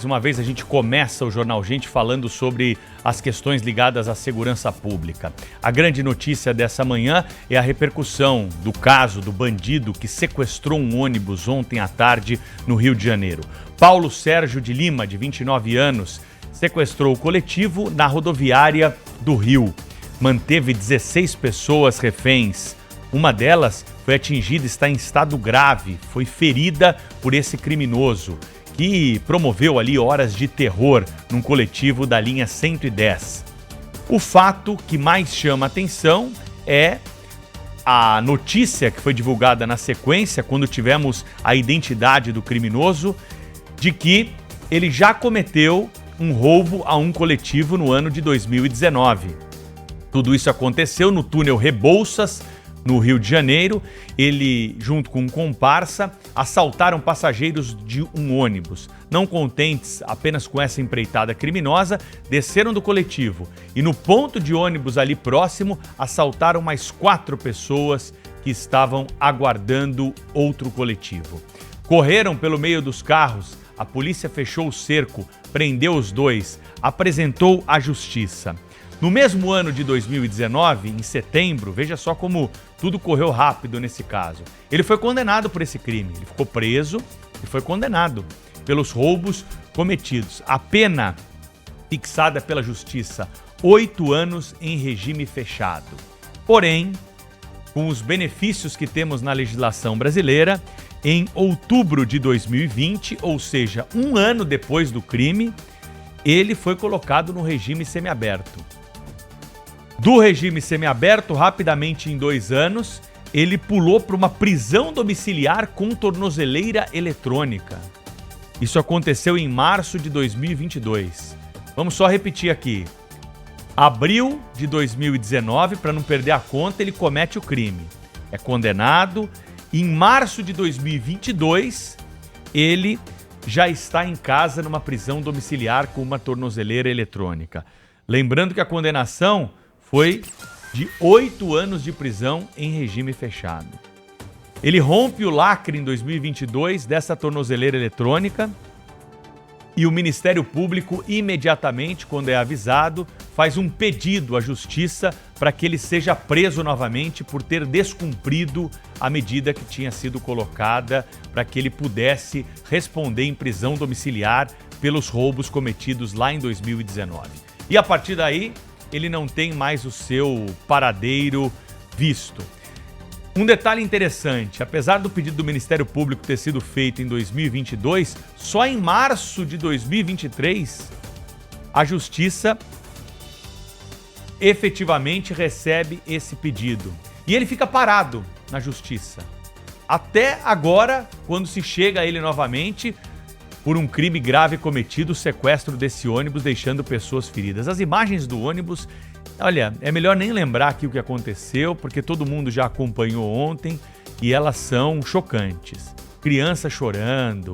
Mais uma vez a gente começa o Jornal Gente falando sobre as questões ligadas à segurança pública. A grande notícia dessa manhã é a repercussão do caso do bandido que sequestrou um ônibus ontem à tarde no Rio de Janeiro. Paulo Sérgio de Lima, de 29 anos, sequestrou o coletivo na rodoviária do Rio. Manteve 16 pessoas reféns. Uma delas foi atingida, está em estado grave, foi ferida por esse criminoso, que promoveu ali horas de terror num coletivo da linha 110. O fato que mais chama atenção é a notícia que foi divulgada na sequência, quando tivemos a identidade do criminoso, de que ele já cometeu um roubo a um coletivo no ano de 2019. Tudo isso aconteceu no túnel Rebouças, no Rio de Janeiro. Ele, junto com um comparsa, assaltaram passageiros de um ônibus. Não contentes apenas com essa empreitada criminosa, desceram do coletivo e no ponto de ônibus ali próximo, assaltaram mais 4 pessoas que estavam aguardando outro coletivo. Correram pelo meio dos carros, a polícia fechou o cerco, prendeu os dois, apresentou à justiça. No mesmo ano de 2019, em setembro, veja só como tudo correu rápido nesse caso. Ele foi condenado por esse crime, ele ficou preso e foi condenado pelos roubos cometidos. A pena fixada pela justiça, 8 anos em regime fechado. Porém, com os benefícios que temos na legislação brasileira, em outubro de 2020, ou seja, um ano depois do crime, ele foi colocado no regime semiaberto. Do regime semiaberto, rapidamente em 2 anos, ele pulou para uma prisão domiciliar com tornozeleira eletrônica. Isso aconteceu em março de 2022. Vamos só repetir aqui. Abril de 2019, para não perder a conta, ele comete o crime. É condenado. Em março de 2022, ele já está em casa numa prisão domiciliar com uma tornozeleira eletrônica. Lembrando que a condenação foi de 8 anos de prisão em regime fechado. Ele rompe o lacre em 2022 dessa tornozeleira eletrônica e o Ministério Público, imediatamente, quando é avisado, faz um pedido à Justiça para que ele seja preso novamente por ter descumprido a medida que tinha sido colocada para que ele pudesse responder em prisão domiciliar pelos roubos cometidos lá em 2019. E a partir daí, ele não tem mais o seu paradeiro visto. Um detalhe interessante, apesar do pedido do Ministério Público ter sido feito em 2022, só em março de 2023, a Justiça efetivamente recebe esse pedido. E ele fica parado na Justiça. Até agora, quando se chega a ele novamente, por um crime grave cometido, o sequestro desse ônibus, deixando pessoas feridas. As imagens do ônibus, olha, é melhor nem lembrar aqui o que aconteceu, porque todo mundo já acompanhou ontem e elas são chocantes. Criança chorando,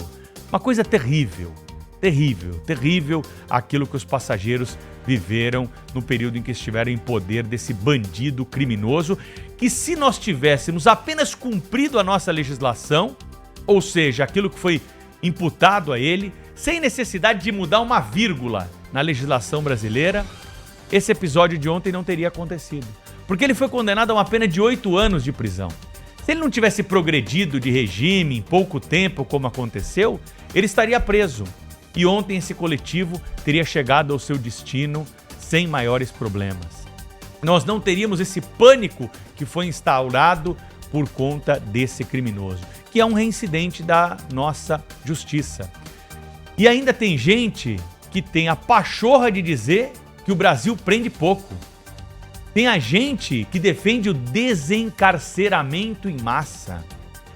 uma coisa terrível, terrível, terrível aquilo que os passageiros viveram no período em que estiveram em poder desse bandido criminoso, que se nós tivéssemos apenas cumprido a nossa legislação, ou seja, aquilo que foi imputado a ele, sem necessidade de mudar uma vírgula na legislação brasileira, esse episódio de ontem não teria acontecido. Porque ele foi condenado a uma pena de 8 anos de prisão. Se ele não tivesse progredido de regime em pouco tempo, como aconteceu, ele estaria preso. E ontem esse coletivo teria chegado ao seu destino sem maiores problemas. Nós não teríamos esse pânico que foi instaurado por conta desse criminoso, que é um reincidente da nossa justiça. E ainda tem gente que tem a pachorra de dizer que o Brasil prende pouco. Tem a gente que defende o desencarceramento em massa,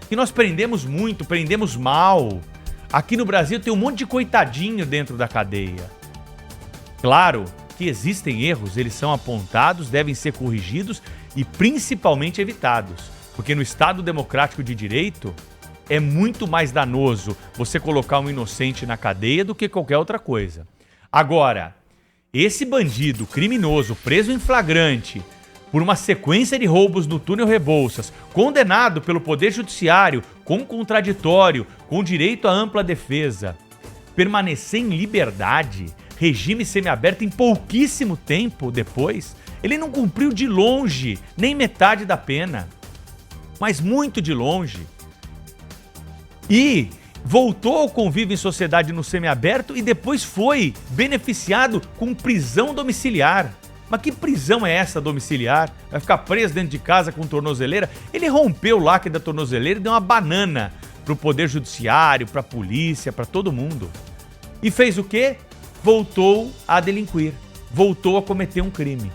que nós prendemos muito, prendemos mal. Aqui no Brasil tem um monte de coitadinho dentro da cadeia. Claro que existem erros, eles são apontados, devem ser corrigidos e principalmente evitados. Porque no Estado Democrático de Direito é muito mais danoso você colocar um inocente na cadeia do que qualquer outra coisa. Agora, esse bandido criminoso preso em flagrante por uma sequência de roubos no túnel Rebouças, condenado pelo Poder Judiciário com contraditório, com direito à ampla defesa, permanecer em liberdade, regime semiaberto, em pouquíssimo tempo depois. Ele não cumpriu de longe nem metade da pena, mas muito de longe. E voltou ao convívio em sociedade no semiaberto e depois foi beneficiado com prisão domiciliar. Mas que prisão é essa domiciliar? Vai ficar preso dentro de casa com tornozeleira? Ele rompeu o lacre da tornozeleira e deu uma banana pro Poder Judiciário, pra polícia, pra todo mundo. E fez o quê? Voltou a delinquir, voltou a cometer um crime.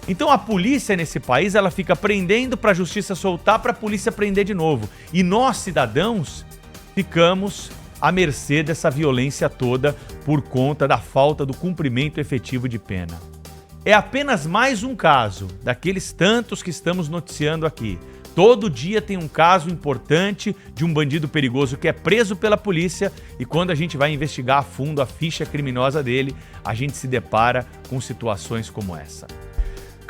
Então a polícia nesse país, ela fica prendendo pra justiça soltar, pra polícia prender de novo. E nós, cidadãos, ficamos à mercê dessa violência toda por conta da falta do cumprimento efetivo de pena. É apenas mais um caso daqueles tantos que estamos noticiando aqui. Todo dia tem um caso importante de um bandido perigoso que é preso pela polícia e quando a gente vai investigar a fundo a ficha criminosa dele, a gente se depara com situações como essa.